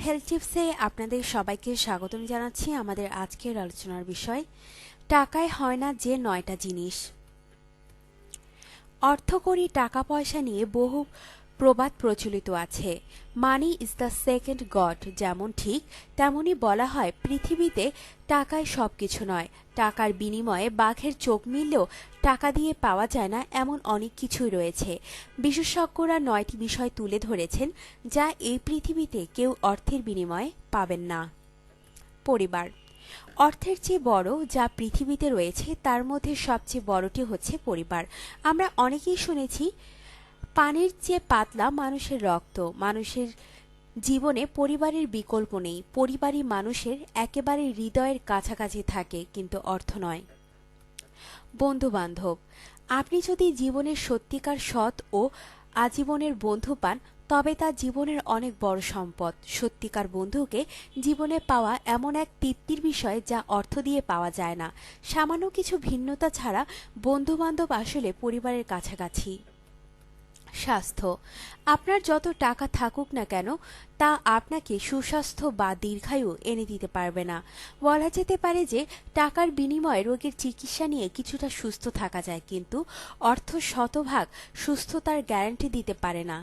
Health টিপসে আপনাদের সবাইকে স্বাগতম জানাচ্ছি। আমাদের আজকের আলোচনার বিষয় টাকায় হয় না যে 9টা জিনিস। অর্থকড়ি টাকা পয়সা নিয়ে বহু প্রবাদ প্রচলিত আছে। Money is the second god, যেমন ঠিক তেমনি বলা হয় পৃথিবীতে টাকায় সবকিছু নয়। টাকার বিনিময়ে বাঘের চোখ মিললেও টাকা দিয়ে পাওয়া যায় না এমন অনেক কিছুই রয়েছে। বিশেষজ্ঞরা 9টি বিষয় তুলে ধরেছেন যা এই পৃথিবীতে কেউ অর্থের বিনিময়ে পাবেন না। পরিবার অর্থের চেয়ে বড় যা পৃথিবীতে রয়েছে তার মধ্যে সবচেয়ে বড়টি হচ্ছে পরিবার। আমরা অনেকেই শুনেছি পানির চেয়ে পাতলা মানুষের রক্ত। মানুষের জীবনে পরিবারের বিকল্প নেই। পরিবারই মানুষের একেবারে হৃদয়ের কাছাকাছি থাকে, কিন্তু অর্থ নয়। বন্ধু বান্ধব আপনি যদি জীবনের সত্যিকার সৎ ও আজীবনের বন্ধু পান তবে তা জীবনের অনেক বড় সম্পদ। সত্যিকার বন্ধুকে জীবনে পাওয়া এমন এক তৃপ্তির বিষয় যা অর্থ দিয়ে পাওয়া যায় না। সামান্য কিছু ভিন্নতা ছাড়া বন্ধু বান্ধব আসলে পরিবারের কাছাকাছি। স্বাস্থ্য আপনার যত টাকা থাকুক না কেন তা আপনাকে সুস্বাস্থ্য বা দীর্ঘায়ু এনে দিতে পারবে না। বলা যেতে পারে যে টাকার বিনিময়ে রোগের চিকিৎসা নিয়ে কিছুটা সুস্থ থাকা যায়, কিন্তু অর্থ শতভাগ সুস্থতার গ্যারান্টি দিতে পারে না।